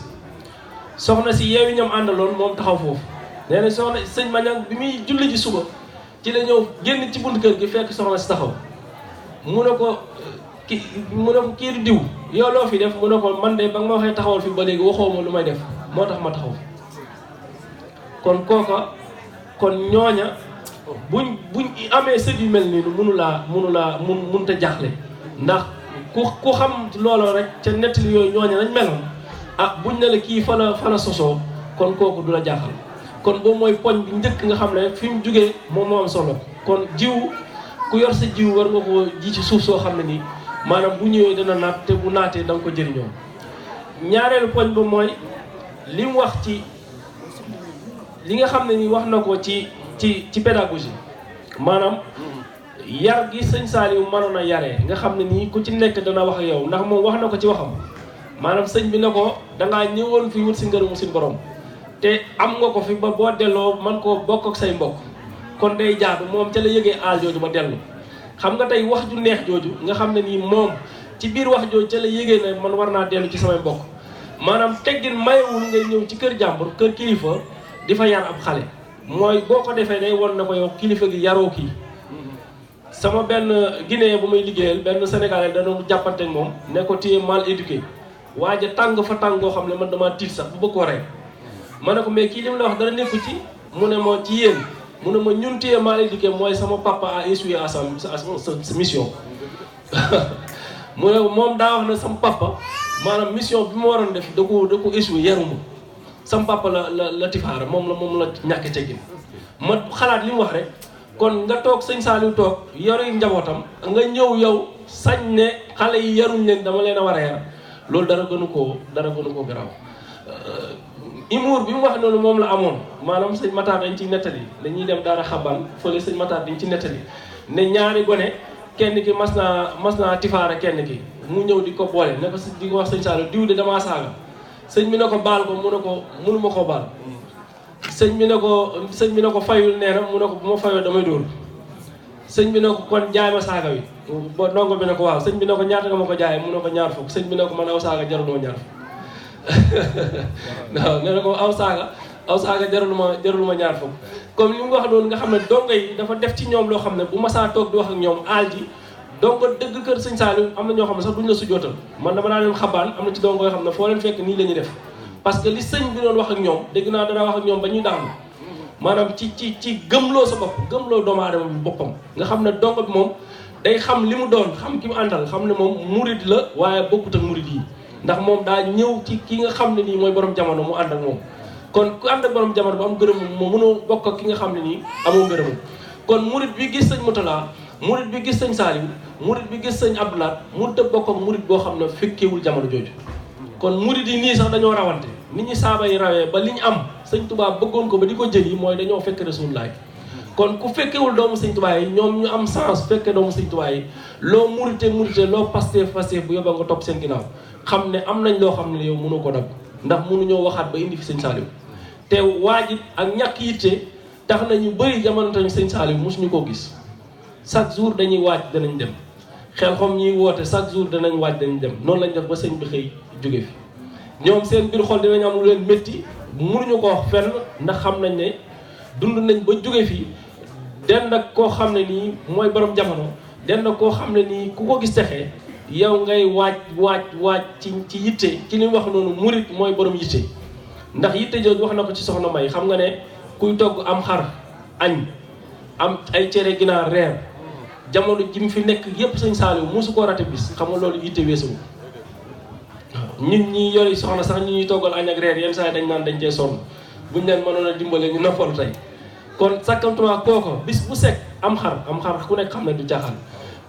soxna si yeewi ñam àndaloon moom taxaw foofu nee na soxna sëñ Mañang bi muy julli ji suba ci la ñëw génn ci buntu kër gi fekk soxna si taxaw mu ne ko kii di diw yow loo fi def mu ne ko man de ba nga ma waxee taxawal fi ba léegi waxoo ma lu may def moo tax ma taxaw fi kon kooka kon ñooña buñ amee sët yu mel nii mënut a jaaxle ndax ku xam looloo rek ca nettali yooyu ñooñu lañ meloon buñ ne la kii fa la sosoo kon kooku du la jaaxal kon boobu mooy poñ bi njëkk nga xam ne fi mu jugee moom moo am solo kon jiw ku yor sa jiw war nga ko ji ci suuf soo xam ne nii maanaam bu ñëwee dana naat te bu naatee da nga ko jëriñoo. ñaareelu poñ ba mooy li mu wax ci li nga xam ne ni wax na ko ci pédagogie maanaam yar gi sëñ Saliou mënoon a yaree nga xam ne nii ku ci nekk dana wax ak yow ndax moom wax na ko ci waxam maanaam sëñ bi ne ko dangaa ñëwoon fi wut si ngërëmu suñu borom te am nga ko fi ba boo delloo man koo bokk ak say mbokk kon day jaadu moom ca la yëgee aal jooju ba dellu xam nga tey wax ju neex jooju nga xam ne nii moom ci biir wax jooju ca la yëgee ne man war naa dellu ci samay mbokk maanaam teggin mayewul ngay ñëw ci kër jàmbur kër kilifa di fa yar ab xale mooy boo ko defee day won na ko yow kilifa gi yaroo kii sama benn Guinéen bu may liggéeyal benn Sénégalais dana jàppante ak moom ne ko téye mal éduqué waaja tàng fa tàng goo xam ne man dama tiit sax bu bëgg ko rey ma ne ko mais kii li mu la wax dara nekku ci mu ne ma ci yéen mu ne ma ñun téye mal éduqué mooy sama papa a échoué à sa mission mu ne moom daa wax ne sama papa maanaam mission bi ma waroon def da ko échoué yaruma sama papa la tifaara moom la ñàkk teggin ma xalaat li mu wax rek kon nga toog sëñ Saliou toog yori njabootam nga ñëw yow sañ ne xale yi yaruñ leen dama leen a war a yar loolu dara gënu koo garaaw humour bi mu wax noonu moom la amoon maanaam sëñ Matar dañ ci nettali dañuy dem daara xaban fële sëñ Matar dañ ci nettali ne ñaari gone kenn ki mas naa tifaara kenn ki mu ñëw di ko boole ne ko di ko wax sëñ Saliou diw de damaa saaga sëñ bi ne ko baal ko mu ne ko mënuma koo baal sëñ bi ne ko fayul nee na mu ne ko bu ma fayoo damay dóor sëñ bi ne ko kon jaay ma saaga wi ba ndongo bi ne ko waaw sëñ bi ne ko ñaata nga ma ko jaayee mu ne ko ñaar fukk sëñ bi ne ko man aw saaga jaruluma ñaar fukk waaw nga ne ko aw saaga jaruluma ñaar fukk comme li mu wax noonu nga xam ne dongo yi dafa def ci ñoom loo xam ne bu masaa toog di wax ak ñoom aal ji dongo dëgg kër sëñ Saliou am na ñoo xam ne sax duñ la sujootal man dama naa leen xabaan am na ci dongo yoo xam ne foo leen fekk nii la ñuy def parce que li sëñ bi doon wax ak ñoom dégg naa dana wax ak ñoom ba ñuy daanu maanaam ci gëmloo sa bopp gëmloo doomu aadama bi boppam nga xam ne dongo bi moom day xam li mu doon xam ki mu àndal xam ne moom murid la waaye bokkut ak murid yi ndax moom daa ñëw ci ki nga xam ne nii mooy borom jamono mu ànd ak moom kon ku ànd ak borom jamono bu am ngërëmam moo mënoo bokk ak ki nga xam ne nii amoo ngërëmam kon murid bi gis sëñ Moutala murid bi gis sëñ Saliou murid bi gis sëñ Abdoulaat mënut a bokk ak murid boo xam ne fekkewul jamono jooju kon murid yi nii sax dañoo rawante nit ñi saaba yi rawee ba li ñu am sëñ Touba bëggoon ko ba di ko jëli mooy dañoo fekk Rasulullah kon ku fekkewul doomu sëñ Touba yi ñoom ñu am sens fekke doomu sëñ Touba yi loo murite loo Pastef bu yóbba nga topp seen ginnaaw xam ne am nañ loo xam ne yow mënu ko dab ndax mënuñoo waxaat ba indi fi sëñ Saliou te waajib ak ñàkk yitte tax na ñu bëri jamono tamit sëñ Saliou mosuñu koo gis chaque jour dañuy waaj danañ dem xel xom ñuy woote chaque jour danañ waaj danañ dem noonu lañ def ba sëñ bi xëy jóge fi ñoom seen biir xol dinañ am lu leen métti mënuñu ko wax fenn ndax xam nañ ne dund nañ ba jóge fi den nag koo xam ne nii mooy borom jamono den nag koo xam ne nii ku ko gis texee yow ngay waaj ci yitte ci li mu wax noonu murit mooy borom yitte ndax yitte jooju wax na ko ci soxna May xam nga ne kuy togg am xar añ am ay cere ginaar reer jamono ji mu fi nekk yépp sëñ Saliou mosu koo rate bis xam nga loolu yitte weesu ñun ñi yori soxna sax ñi ñuy toggal añ ak reer yenn saa yi dañ naan dañ cee sonn buñ leen mënoon a dimbale ñu noppalu tey kon sakkantumaa kooko bis bu sekk am xar ku nekk xam ne du caaxaan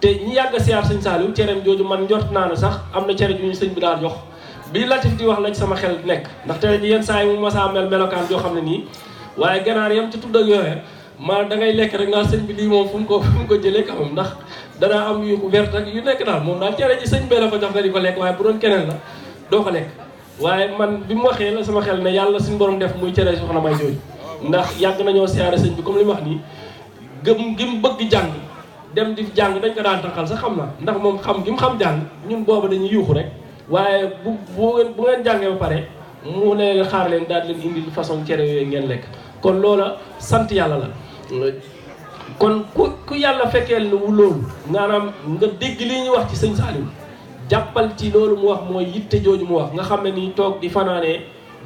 te ñi yàgg a siyaar sëñ Saliou cereem jooju man njort naa ne sax am na cere ju ñu sëñ bi daal jox bi Latif di wax la ci sama xel nekk ndax tere ji yenn saa yi mu masaa melokaan joo xam ne nii waaye ganaar yam ci tudd ak yooyee ma da ngay lekk rek naa sëñ bi lii moom fu mu ko jëlee kamam ndax danaa am yu vert ak yu nekk daal moom daal cere ji sëñ bee la ko jox nga di ko lekk waaye bu doon keneen la doo ko lekk waaye man bi mu waxee la sama xel ne yàlla suñu borom def muy cere soxna May jooju ndax yàgg nañoo siyaare sëñ bi comme li mu wax nii gëm gi mu bëgg jàng dem di jàng dañ ko daan taxal sax xam na ndax moom xam gi mu xam jàng ñun booba dañuy yuuxu rek waaye bu ngeen jàngee ba pare mu ne xaar leen daal leen indi façon cere yooyu ngeen lekk kon loola sant yàlla la kon ku yàlla fekkeel ne wu loolu maanaam nga dégg li ñuy wax ci sëñ Saliou jàppal ci loolu mu wax mooy yitte jooju mu wax nga xam ne nii toog di fanaanee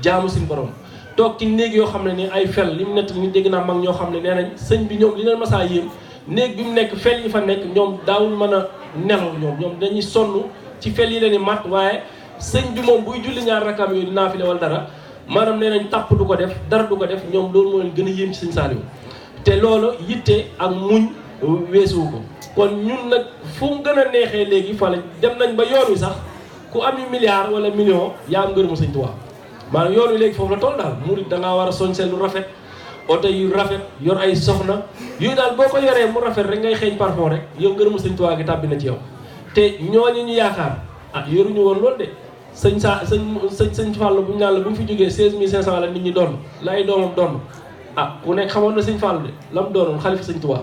jaamu suñu borom toog ci néeg yoo xam ne ni ay fel li mu nett ni dégg naa mag ñoo xam ne nee nañ sëñ bi ñoom li leen masaa yéem néeg bi mu nekk fel yi fa nekk ñoom daawul mën a nelaw ñoom dañuy sonn ci fel yi leen di mat waaye sëñ bi moom buy julli ñaar rakam yooyu di naafile wala dara maanaam nee nañ tàpp du ko def dara du ko def ñoom loolu moo leen gën a yéem ci sëñ Saliou te loolu yitte ak muñ weesuwu ko kon ñun nag fu mu gën a neexee léegi fa la dem nañ ba yoon wi sax ku am milliard wala million yaa am ngërëmu sëñ Tuubaa maanaam yoon wi léegi foofu la toll daal murid da ngaa war a soñseel lu rafet oto yu rafet yor ay soxna yooyu daal boo ko yoree mu rafet rek ngay xeeñ parfum rek yow ngërëmu sëñ Tuubaa gi tàbbi na ci yow te ñooñu ñu yaakaar yoruñu woon loolu de sëñ Fallou bu ñu naan la bu mu fi jógee 16500 la nit ñi doon la ay doomam doon ku nekk xamoon na sëñ Fallou de la mu doonoon xalifa sëñ Tuubaa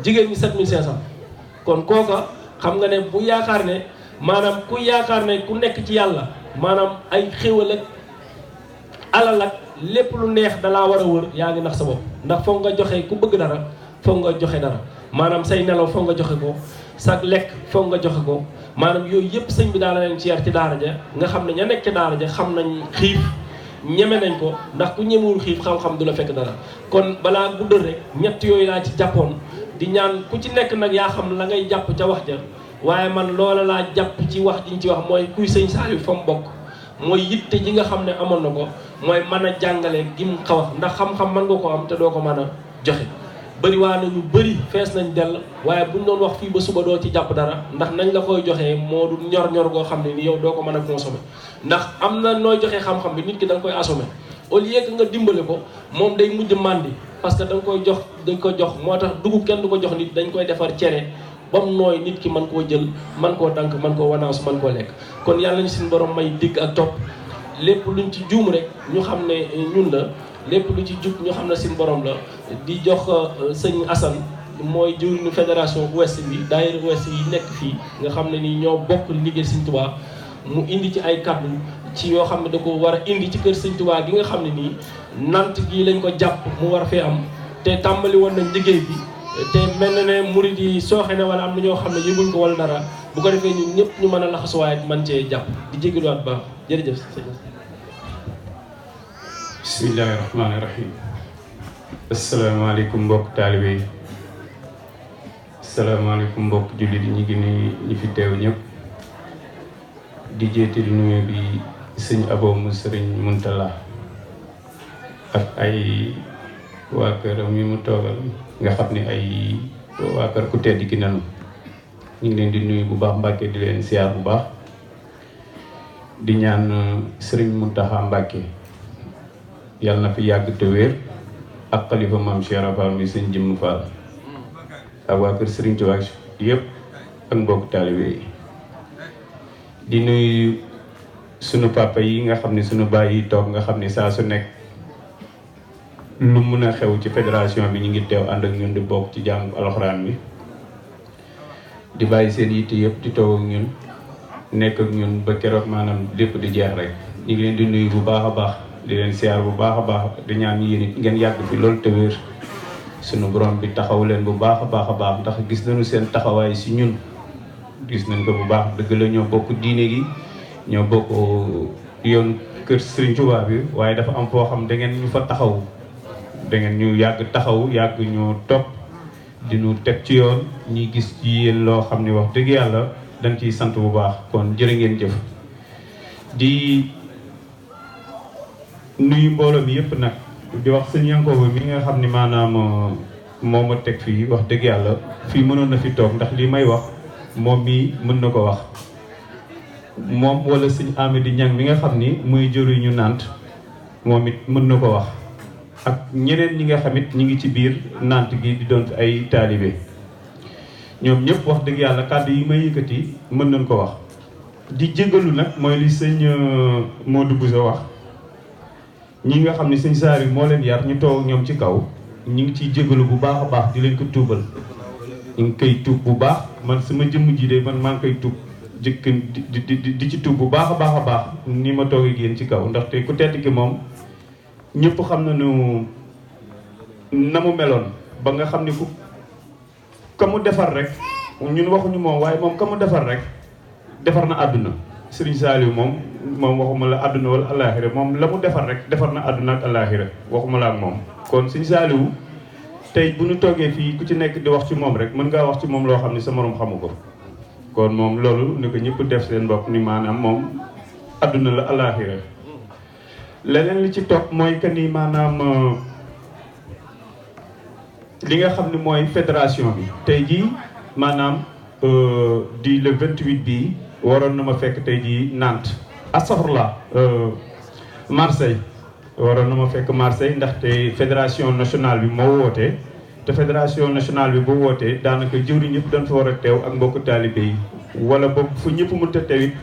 jigéen ñi 7500 kon kooka xam nga ne bu yaakaar ne maanaam ku yaakaar ne ku nekk ci yàlla maanaam ay xéwal ak alal ak lépp lu neex dalaa war a wër yaa ngi nax sa bopp ndax foog nga joxe ku bëgg dara foog nga joxe dara maanaam say nelaw foog nga joxe ko sa lekk foog nga joxe ko maanaam yooyu yëpp sëñ bi daana leen ci yar ci daara ja nga xam ne ña nekk ci daara ja xam nañ xiif ñeme nañ ko ndax ku ñemewul xiif xam-xam du la fekk dara kon balaa guddal rek ñett yooyu laa ci jàppoon di ñaan ku ci nekk nag yaa xam la ngay jàpp ca wax ja waaye man loola laa jàpp ci wax jiñ ci wax mooy kuy sëñ Saliou fa mu bokk mooy yitte ji nga xam ne amoon na ko mooy mën a jàngale gim xawax ndax xam-xam mën nga ko am te doo ko mën a joxe bëri waa na ñu bëri fees nañ dell waaye buñ doon wax fii ba suba doo ci jàpp dara ndax nañ la koy joxee moo du ñor goo xam ne ni yow doo ko mën a consommer ndax am na nooy joxee xam-xam bi nit ki da nga koy assommer au lieu que nga dimbale ko moom day mujj màndi parce que da nga koy jox dañ ko jox moo tax dugub kenn du ko jox nit dañ koy defar cere ba mu nooy nit ki mën koo jël mën koo dank mën koo wanaasu mën koo lekk kon yàlla ñu suñu borom may digg ak topp lépp luñ ci juum rek ñu xam ne ñun la lépp lu ci jub ñu xam ne suñu borom la di jox sëñ Assane mooy jëwriñu fédération ouest bi daayira ouest yi nekk fii nga xam ne ni ñoo bokk liggéey Sëñ Tuubaa mu indi ci ay kàddu ci yoo xam ne da ko war a indi ci kër Sëñ Tuubaa gi nga xam ne nii nant gi lañ ko jàpp mu war fee am te tàmbali woon nañ liggéey bi te mel na ne murid yi sooxe ne wala am na ñoo xam ne yëguñ ko wala dara bu ko defee ñun ñëpp ñu mën a laxasuwaay man cee jàpp di jégaluwaat baax jërëjëf sëñ bismillahi rahmaani rahim asalaamaaleykum mbokk taalibe yi asalaamaaleykum mbokk jullit yi ñu ngi nii ñi fi teew ñëpp di jéetal nuyu bi sëñ Abo mu sëriñ Muntala ak ay waa këram yi mu toogal nga xam ne ay waa kër ku tedd ki nanu ñu ngi leen di nuyu bu baax Mbàkke di leen siyaar bu baax di ñaan sëriñ Muntaxa Mbàkke yàlla na fi yàgg te wér ak xalifa maam Cheikh Rafal mi sëñ Jëmm Fall ak waa kër Sëriñ Tuubaa yëpp ak mbokk taalibe yi di nuyu sunu papa yi nga xam ne sunu baay yi toog nga xam ne saa su nekk lu mun a xew ci fédération bi ñu ngi teew ànd ak ñun di bokk ci jàng alxuraan bi di bàyyi seen yitte yëpp di toog ak ñun nekk ak ñun ba keroog maanaam lépp di jeex rek ñu ngi leen di nuyu bu baax a baax di leen siyaar bu baax a baax di ñaan yéen it ngeen yàgg fi loolu te wér sunu borom bi taxaw leen bu baax a baax ndax gis nañu seen taxawaay si ñun gis nañ ko bu baax dëgg la ñoo bokk diine gi ñoo bokk yoon kër Serigne Touba bi waaye dafa am foo xam da ngeen ñu fa taxaw da ngeen ñu yàgg taxaw yàgg ñu topp di ñu teg ci yoon ñi gis ci yéen loo xam ne wax dëgg yàlla dañ ciy sant bu baax kon jërë ngeen jëf di nuyu mbooloo mi yëpp nag di wax sëñ Yankooba mi nga xam ne maanaam moo ma teg fii wax dëgg yàlla fii mënoon na fi toog ndax li may wax moom mii mën na ko wax moom wala sëñ Amady Ñang mi nga xam ni muy jëriñu Nant moom it mën na ko wax ak ñeneen ñi nga xamit ñi ngi ci biir Nant gi di doon ay taalibe ñoom ñëpp wax dëgg yàlla kàddu yi may yëkkati mën nañ ko wax di jégalu nag mooy li sëñ Modou Bousso wax ñi nga xam ne sëñ Saari moo leen yar ñu toog ñoom ci kaw ñu ngi ciy jégalu bu baax a baax di leen ko tuubal ñu ngi koy tuub bu baax man sama jëmm ji de man maa ngi koy tuub jëkk di ci tuub bu baax a baax ni ma toogee yéen ci kaw ndaxte ku tedd ki moom ñëpp xam nañu na mu meloon ba nga xam ne ku ka mu defar rek ñun waxuñu moom waaye moom ka mu defar rek defar na àdduna Serigne Saliou moom waxuma la àdduna wala àllaaxira moom la mu defar rek defar na àdduna ak àllaaxira waxuma la ak moom. kon Serigne Saliou tey bu ñu toogee fii ku ci nekk di wax ci moom rek mën ngaa wax ci moom loo xam ni sa morom xamu ko kon moom loolu ni ko ñëpp def seen bopp ni maanaam moom àdduna la àllaaxira leneen li ci topp mooy que ni maanaam li nga xam ne mooy fédération bi tey jii maanaam di le 28 bii waroon na ma fekk tey jii Nantes astafurlah Marseille waroon na ma fekk Marseille ndaxte fédération nationale bi moo wootee te fédération nationale bi bu wootee daanaka jëwriñ ñëpp dañ fa war a teew ak mbokku taalibe yi wala boog fu ñëpp mënta teew it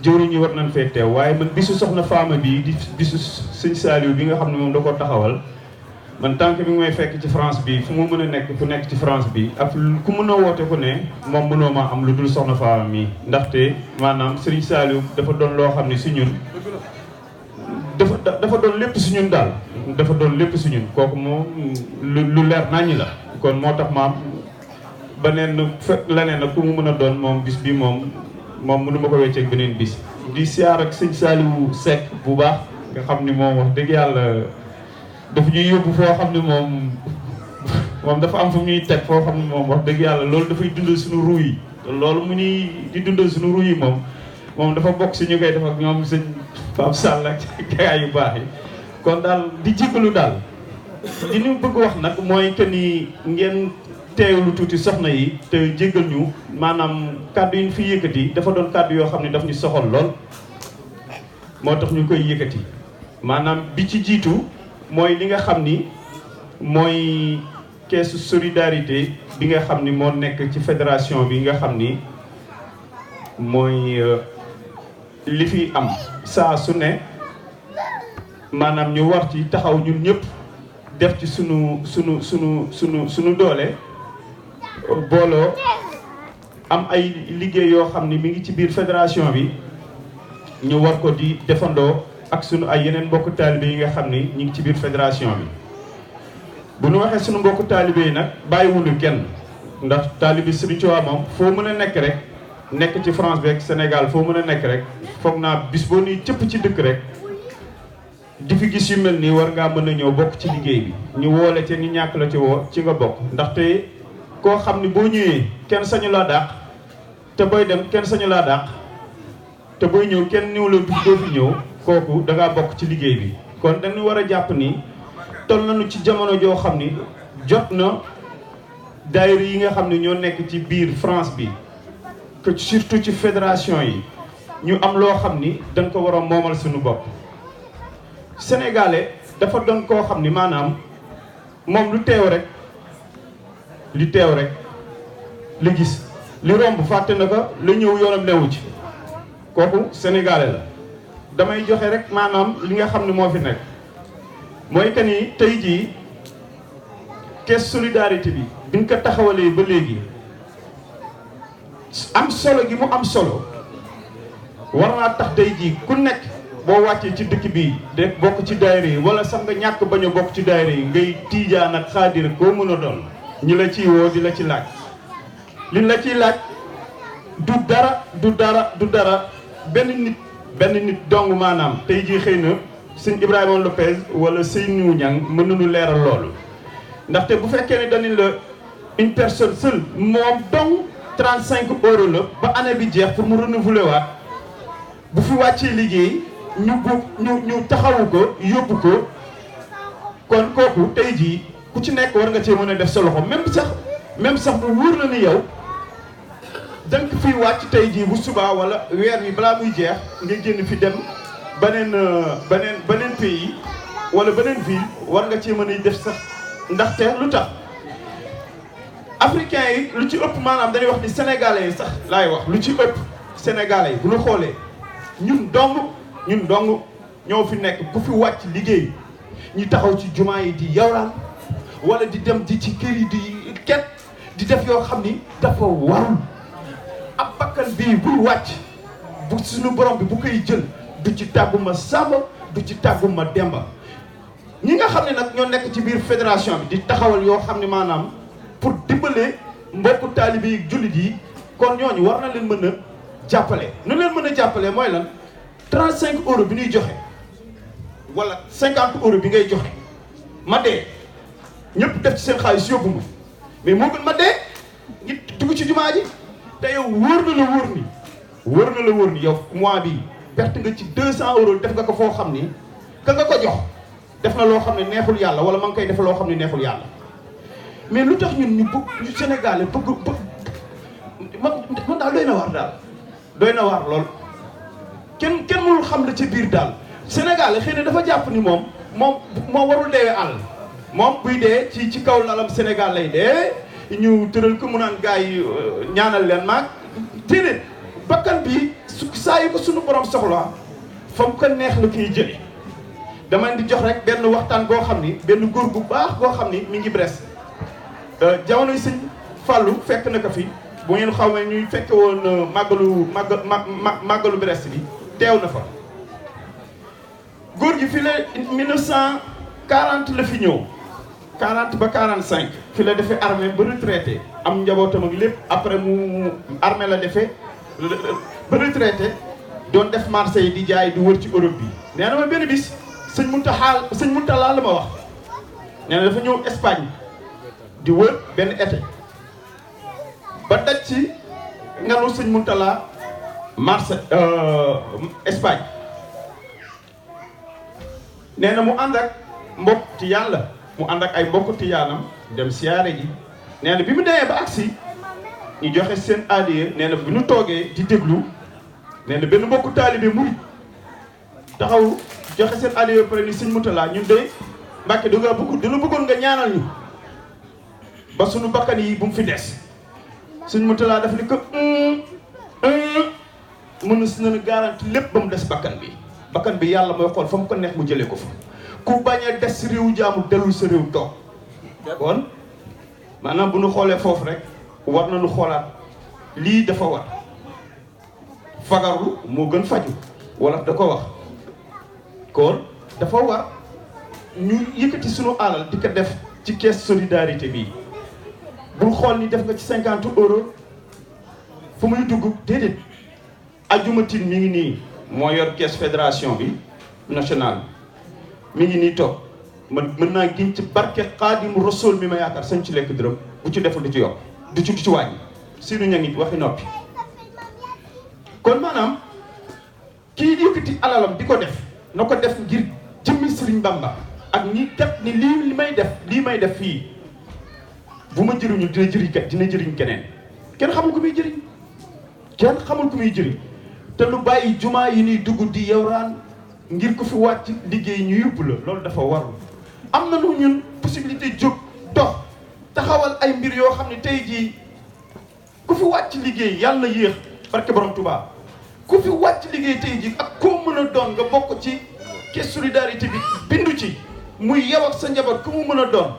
jëwriñ ñi war nañ fee teew waaye man bisu soxna Fama bii di bisu sëñ Saliou bi nga xam ne moom da koo taxawal man tànk bi may fekk ci France bi fu mu mën a nekk fu nekk ci France bi ak ku mën a woote ku ne moom mënoo maa am lu dul soxna Fama mii ndaxte maanaam Serigne Saliou dafa doon loo xam ne si ñun dafa doon lépp si ñun daal dafa doon lépp si ñun kooku moom lu leer naññi la kon moo tax maam beneen leneen nag ku mu mën a doon moom bis bi moom mënu ma ko wecceeg beneen bis di siyaar ak sëñ Saliou Seck bu baax nga xam ni moom wax dëgg yàlla dafa ñuy yóbbu foo xam ne moom dafa am fu ñuy teg foo xam ne moom wax dëgg yàlla loolu dafay dundal suñu ruu yi loolu mu ñuy di dundal suñu ruu yi moom dafa bokk si ñu koy def ak ñoom sëñ Pape Sall ak gaa yu baax yi kon daal di jéggalu daal li ñu bëgg wax nag mooy que ni ngeen teewlu tuuti soxna yi te jéggal ñu maanaam kàddu yi ñu fi yëkkati dafa doon kàddu yoo xam ne daf ñu soxal lool moo tax ñu koy yëkkati maanaam bi ci jiitu mooy li nga xam ni mooy keesu solidarité bi nga xam ni moo nekk ci fédération bi nga xam ni mooy li fi am saa su ne maanaam ñu war ci taxaw ñun ñëpp def ci sunu doole booloo am ay liggéey yoo xam ni mi ngi ci biir fédération bi ñu war ko di defandoo ak sunu ay yeneen mbokku taalibe yi nga xam ni ñu ngi ci biir fédération bi bu ñu waxee sunu mbokku taalibe yi nag bàyyiwuñu kenn ndax taalibe Serigne Touba moom foo mën a nekk rek nekk ci France beeg Sénégal foo mën a nekk rek foog naa bis boo nii cëpp ci dëkk rek di fi gis yu mel nii war ngaa mën a ñëw bokk ci liggéey bi ñu woole ci ñu ñàkk la ci woo ci nga bokk ndaxte koo xam ni boo ñëwee kenn sañu laa dàq te booy dem kenn sañu laa dàq te booy ñëw kenn ñëw la doo fi ñëw kooku dangaa bokk ci liggéey bi kon dañu war a jàpp ni toll nañu ci jamono joo xam ni jot na daayira yi nga xam ne ñoo nekk ci biir France bi que surtout ci fédération yi ñu am loo xam ni dañ ko war a moomal suñu bopp sénégalais dafa doon koo xam ni maanaam moom lu teew rek li gis li romb fàtte na ko la ñëw yoonam newu ci kooku sénégalais la damay joxe rek maanaam li nga xam ne moo fi nekk mooy que ni tey jii caisse solidarité bi biñ ko taxawalee ba léegi am solo gi mu am solo war naa tax tey jii ku nekk boo wàccee ci dëkk bi de bokk ci daayira yi wala sax nga ñàkk bañ a bokk ci daayira yi ngay tiijaan ak xaadir koo mën a doon ñi la ciy woo di la ci laaj liñ la ciy laaj du dara benn nit dong maanaam tey jii xëy na sëñ Ibrahima Lopez wala Seynou Niang mën nañu leeral loolu ndaxte bu fekkee ne dañu la une personne seule moom dong 35 € la ba année bi jeex pour mu renouveler waat bu fi wàccee liggéey ñu taxawu ko yóbbu ko kon kooku tey jii ku ci nekk war nga cee mën a def sa loxo même sax bu wóor na ni yow danga fiy wàcc tey jii bu subaa wala weer wi balaa muy jeex nga génn fi dem beneen pays wala beneen ville war nga cee mën a def sax ndaxte lu tax africains yi lu ci ëpp maanaam dañuy wax ni sénégalais yi sax laay wax lu ci ëpp sénégalais yi bu ñu xoolee ñun dong ñoo fi nekk ku fi wàcc liggéey ñi taxaw ci jumaa yi di yawraan wala di dem di ci kër yi di ket di def yoo xam ni dafa warul ab bakkan bii buy wàcc bu suñu borom bi bu koy jël du ci tàgguma Samba du ci tàgguma Demba ñi nga xam ne nag ñoo nekk ci biir fédération bi di taxawal yoo xam ne maanaam pour dimbale mbokku taalibe yi jullit yi kon ñooñu war na leen mën a jàppale nu leen mën a jàppale mooy lan 35 euros bi ñuy joxe wala 50 euros bi ngay joxe ma dee ñëpp def ci seen xaalis yóbbu ma mais moo gën ma dee ngi dugg ci jumaa ji te yow wóor na la wóor ni yow mois bi perte nga ci 200 euros def nga ko foo xam ni ka nga ko jox def na loo xam ne neexul yàlla wala ma ngi koy def loo xam ne neexul yàlla mais lu tax ñun ñu bëgg ñu Sénégalais bëgg man daal doy na waar lool kenn mënul xam la ca biir daal Sénégalais xëy na dafa jàpp ni moom warul deewee àll moom buy dee ci kaw lalam Sénégal lay dee ñu tëral ko mu naan gars yi ñaanal leen maag déedéet bakkan bi saa yu ko suñu borom soxla fa mu ko neex la koy jële dama di jox rek benn waxtaan goo xam ni benn góor gu baax goo xam ni mi ngi Brest jamonoy sëñ Fallou fekk na ko fi bu ngeen xaw ma ñuy fekke woon màggalu Brest bi teew na fa góor gi fi la 1940 la fi ñëw 40 ba 45 fi la defee armée ba retraité am njabootam ak lépp après mu armée la defee ba retraité doon def marché yi di jaay di wër ci Europe bi nee na ma benn bis sëñ Mountakha la ma wax nee na dafa ñëw Espagne di wër benn été ba daj ci nganu sëñ Mountakha marché Espagne nee na mu ànd ak mbokk ci yàlla mu ànd ak ay mbokk tiyaanam dem siyaare ji nee na bi mu demee ba agsi ñu joxe seen adiya nee na bu ñu toogee di déglu nee na benn mbokku taalibe murid taxaw joxe seen adiya ba pare ni sëñ Mountakha ñun de Mbàkke danga bëggoon nga ñaanal ñu ba suñu bakkan yi bu mu fi des sëñ Mountakha daf ni ko mën si nañu garanti lépp ba mu des bakkan bi yàlla mooy xool fa mu ko neex mu jëlee ko fa ku bañ a des si réew jaamu dellu sa réew toog kon maanaam bu ñu xoolee foofu rek war nañu xoolaat lii dafa war fagaru moo gën faju wala da ko wax kon dafa war ñu yëkkati sunu alal di ko def ci caisse solidarité bii bul xool ni def nga ci 50 euros fu muy dugg déedéet ajumatin mi ngi nii moo yor caisse fédération bi nationale mi ngi nii toog man mën naa giñ ci barke Xaadimu Rasuul mi ma yaakaar sañ ci lekk dërëm bu ci deful du ci yokk du ci wàññi sinu ña ngi waxi noppi kon maanaam kii yëkkati alalam di ko def na ko def ngir jëmmi Sëriñ Bamba ak ñi kat ni lii may def fii bu ma jëriñu dina jëriñ keneen kenn xamul ku muy jëriñ te lu bàyyi jumaa yi ni dugg di yowraan ngir ko fi wàcc liggéey ñu yóbbu la loolu dafa warul am na lu ñun possibilité jóg dox taxawal ay mbir yoo xam ne tey jii ku fi wàcc liggéey yàlla na yéex barke borom Tuubaa ku fi wàcc liggéey tey jii ak koo mën a doon nga bokk ci caisse solidarité bi bindu ci muy yow ak sa njaboot ku mu mën a doon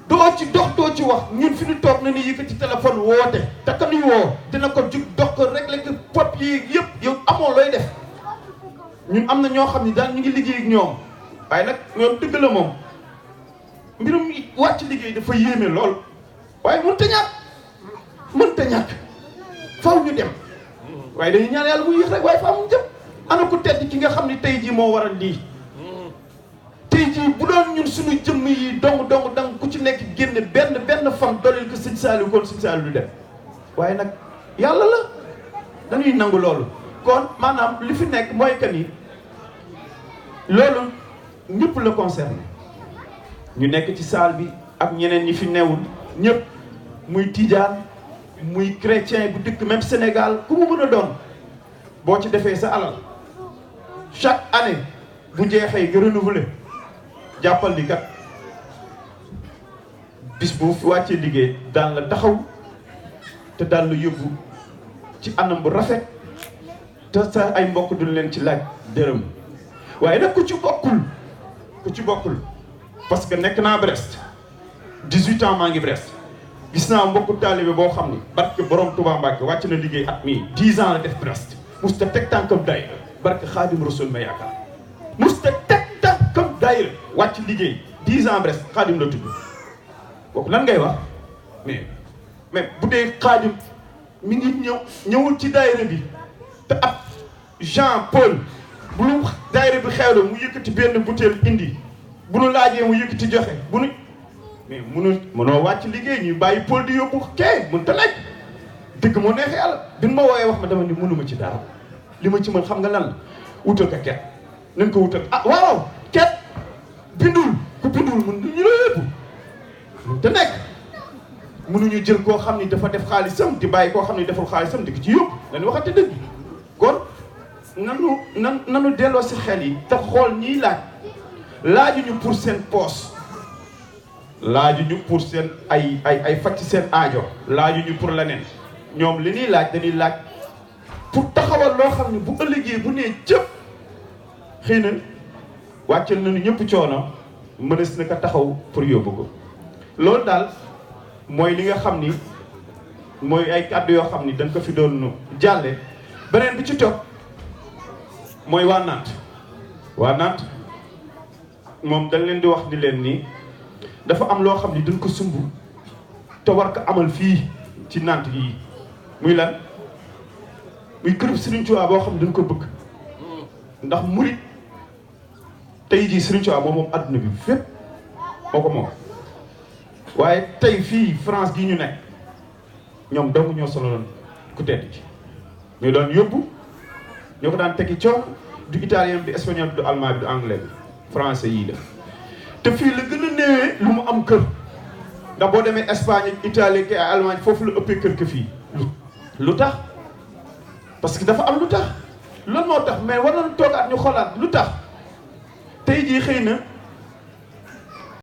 doo ci dox doo ci wax ñun fi ñu toog na ni yëkkati téléphone woote te ka nuy woo dina ko jug dox ko régler ko pop yi yëpp yow amoo looy def ñun am na ñoo xam ne daal ñu ngi liggéey ak ñoom waaye nag ñoom dëgg la moom mbirum wàcc liggéey dafa yéeme lool waaye mënta ñàkk faaw ñu dem waaye dañuy ñaan yàlla mu yéex rek waaye faaw mu jëm ana ku tedd ki nga xam ne tey jii moo waral lii tey jii bu doon ñun suñu jëmm yi dong dang ku ci nekk génne benn fan dolli ko sëñ Saliou kon sëñ Saliou du dem waaye nag yàlla la dañuy nangu loolu kon maanaam li fi nekk mooy que ni loolu ñëpp la concerné ñu nekk ci salle bi ak ñeneen ñi fi newul ñëpp muy tijaan muy chrétien bu dëkk même Sénégal ku mu mën a doon boo ci defee sa alal chaque année bu jeexee nga renouveler jàppal li kat bis bu wàccee liggéey daan la taxaw te daan la yóbbu ci anam bu rafet te sa ay mbokk duñ leen ci laaj dërëm waaye nag ku ci bokkul parce que nekk naa Brest 18 ans maa ngi Brest gis naa mbokku taalibe boo xam ni barke borom Touba Mbacke wàcc na liggéey at mii 10 ans la def Brest musta teg tànkam daayira barke Xaadim Rasul ma yaakaar musta teg tànkam daayira wàcc liggéey 10 ans Brest Xaadim la tudd kooku lan ngay wax mais bu dee Xaadim mi ngi ñëwul ci daayira bi te ab Jean Paul bu nu daayira bi xewle mu yëkkati benn butéel indi bu nu laajee mu yëkkati joxe bu nu mais mënoo wàcc liggéey ñuy bàyyi Paul di yóbbu kee mën ta nekk dëgg moo neexee yàlla bi ma wooyee wax ma dama ni mënuma ci dara li ma ci mën xam nga lan la wutal ko ket nañ ko wutal waaw ket bindul ku bindul mën ñu la yëpp mën ta nekk mënuñu jël koo xam ni dafa def xaalisam di bàyyi koo xam ni deful xaalisam di ko ci yóbbu dañu waxante dëgg kon nanu delloo si xel yi te xool ñiy laajuñu pour seen poos laajuñu pour seen ay faj ci seen aajo laajuñu pour leneen ñoom li ñuy laaj dañuy laaj pour taxawal loo xam ne bu ëllëgee bu nee cëpp xëy na wàccal nañu ñëpp coono mënees na ko taxaw pour yóbbu ko loolu daal mooy li nga xam ni mooy ay kàddu yoo xam ni dañ ko fi doon jàlle beneen bi ci topp mooy waa Nantes moom dañ leen di wax di leen nii dafa am loo xam ni dañ ko sumb te war ko amal fii ci Nantes yi muy lan muy kër Serigne Touba boo xam ne dañ ko bëgg ndax murit tey jii Serigne Touba moom adduna bi fépp moo ko moom waaye tey fii France gi ñu nekk ñoom dong ñoo sololoon ku tedd ci ñu doon yóbbu ñoo ko daan tegi coow du italien bi du espagnol bi du allemand bi du anglais bi français yii la te fii la gën a néewee lu mu am kër ndax boo demee Espagne ak Italie ak Allemagne foofu la ëppee kër ka fii lu tax parce que dafa am lu tax lan moo tax mais war nañu toogaat ñu xoolaat lu tax tey jii xëy na